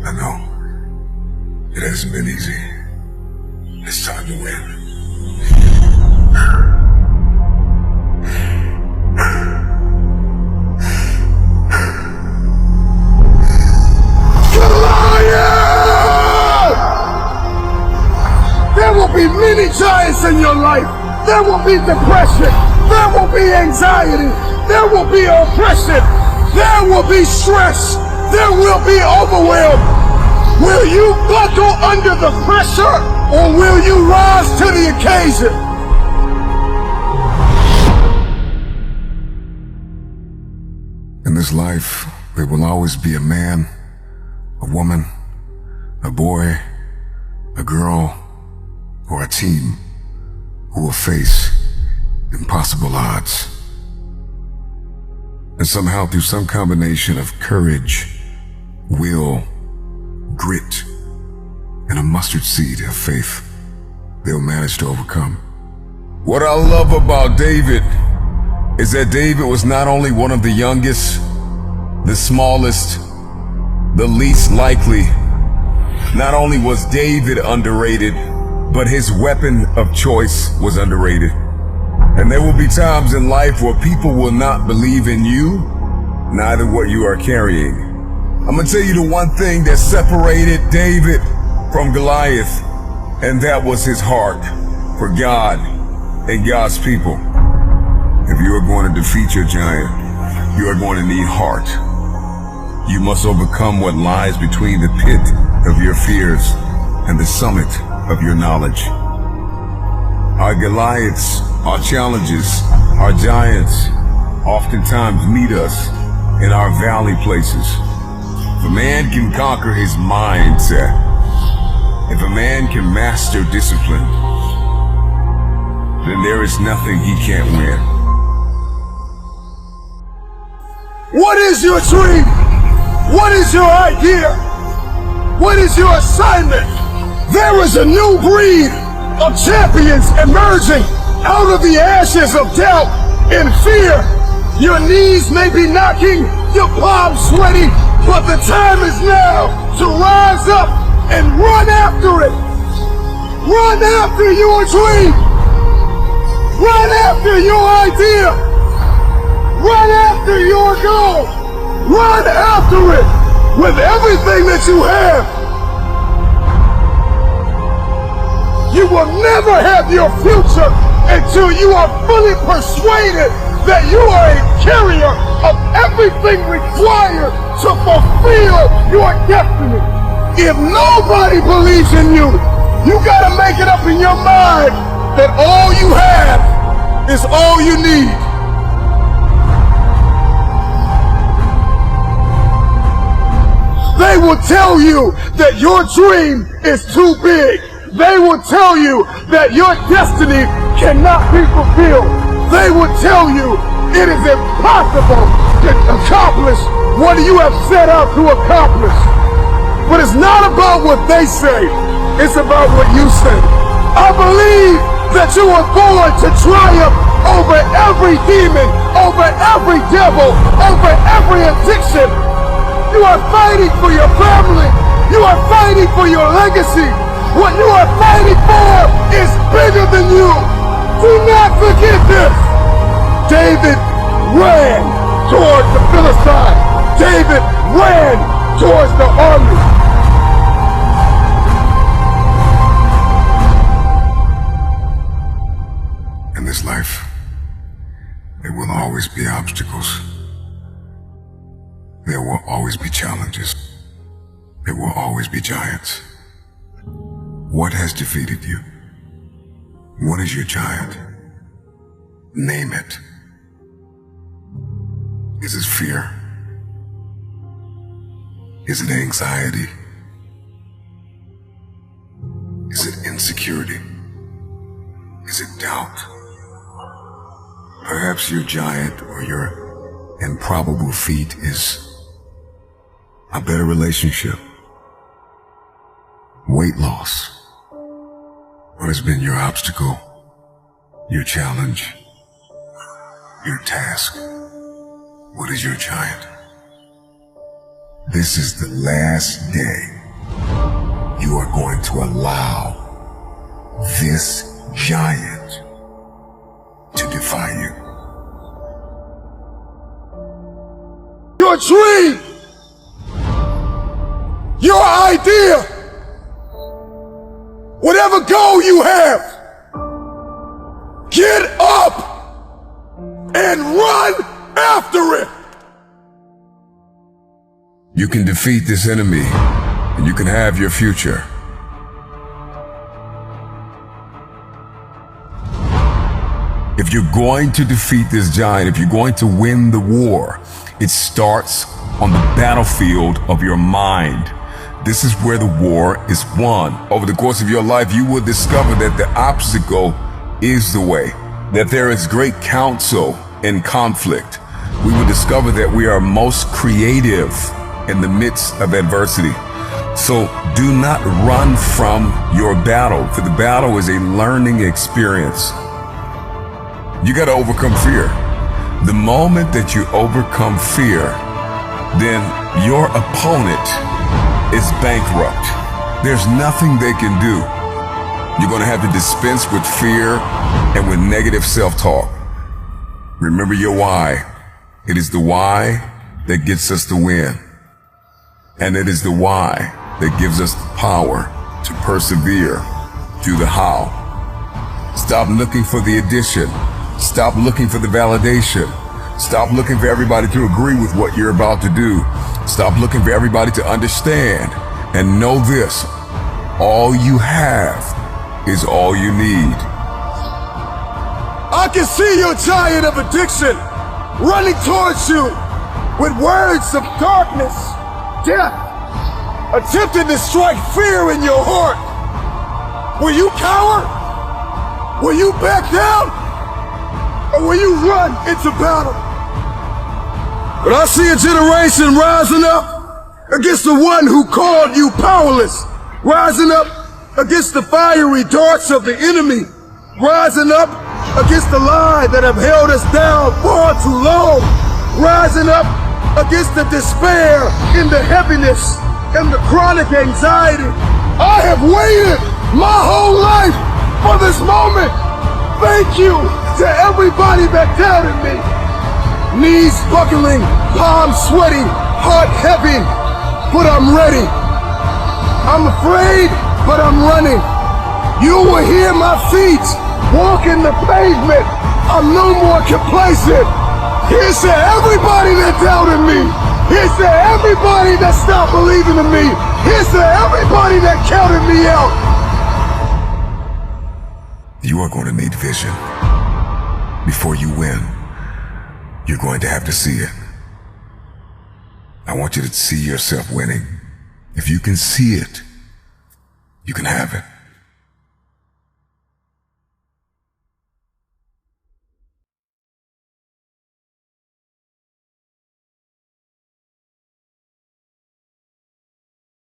I know. It hasn't been easy. It's time to win. There will be many giants in your life. There will be depression. There will be anxiety. There will be oppression. There will be stress. There will be overwhelm. Will you buckle under the pressure, or will you rise to the occasion? In this life, there will always be a man, a woman, a boy, a girl, or a team who will face impossible odds. And somehow, through some combination of courage, will, grit, and a mustard seed of faith, they'll manage to overcome. What I love about David is that David was not only one of the youngest, the smallest, the least likely. Not only was David underrated, but his weapon of choice was underrated. And there will be times in life where people will not believe in you, neither what you are carrying. I'm gonna tell you the one thing that separated David from Goliath, and that was his heart for God and God's people. If you are going to defeat your giant, you are going to need heart. You must overcome what lies between the pit of your fears and the summit of your knowledge. Our Goliaths, our challenges, our giants oftentimes meet us in our valley places. If a man can conquer his mindset, if a man can master discipline, then there is nothing he can't win. What is your dream? What is your idea? What is your assignment? There is a new breed of champions emerging out of the ashes of doubt and fear. Your knees may be knocking, your palms sweaty, but the time is now to rise up and run after it. Run after your dream. Run after your idea. Run after your goal. Run after it with everything that you have. You will never have your future until you are fully persuaded that you are a carrier of everything required to fulfill your destiny. If nobody believes in you, you gotta make it up in your mind that all you have is all you need. They will tell you that your dream is too big. They will tell you that your destiny cannot be fulfilled. They will tell you it is impossible to accomplish what you have set out to accomplish. But it's not about what they say, it's about what you say. I believe that you were born to triumph over every demon, over every devil, over every addiction. You are fighting for your family. You are fighting for your legacy. What you are fighting for is bigger than you. Do not forget this. David ran towards the Philistine. David ran towards the army. In this life, there will always be obstacles. There will always be challenges. There will always be giants. What has defeated you? What is your giant? Name it. Is it fear? Is it anxiety? Is it insecurity? Is it doubt? Perhaps your giant or your improbable feat is a better relationship, weight loss. What has been your obstacle, your challenge, your task? What is your giant? This is the last day you are going to allow this giant to defy you. Your dream, your idea, whatever goal you have, get up and run after it. You can defeat this enemy, and you can have your future. If you're going to defeat this giant, if you're going to win the war, it starts on the battlefield of your mind. This is where the war is won. Over the course of your life, you will discover that the obstacle is the way, that there is great counsel in conflict. We will discover that we are most creative in the midst of adversity. So do not run from your battle, for the battle is a learning experience. You got to overcome fear. The moment that you overcome fear, then your opponent is bankrupt. There's nothing they can do. You're going to have to dispense with fear and with negative self-talk. Remember your why. It is the why that gets us the win. And it is the why that gives us the power to persevere through the how. Stop looking for the addition. Stop looking for the validation. Stop looking for everybody to agree with what you're about to do. Stop looking for everybody to understand. And know this, all you have is all you need. I can see your giant of addiction running towards you with words of darkness, death, attempting to strike fear in your heart. Will you cower? Will you back down? Or will you run into battle? But I see a generation rising up against the one who called you powerless, rising up against the fiery darts of the enemy, rising up against the lie that have held us down far too long, rising up against the despair and the heaviness and the chronic anxiety. I have waited my whole life for this moment. Thank you to everybody that doubted me. Knees buckling, palms sweaty, heart heavy, but I'm ready. I'm afraid, but I'm running. You will hear my feet walking the pavement. I'm no more complacent. Here's to everybody that doubted me. Here's to everybody that stopped believing in me. Here's to everybody that counted me out. You are going to need vision. Before you win, you're going to have to see it. I want you to see yourself winning. If you can see it, you can have it.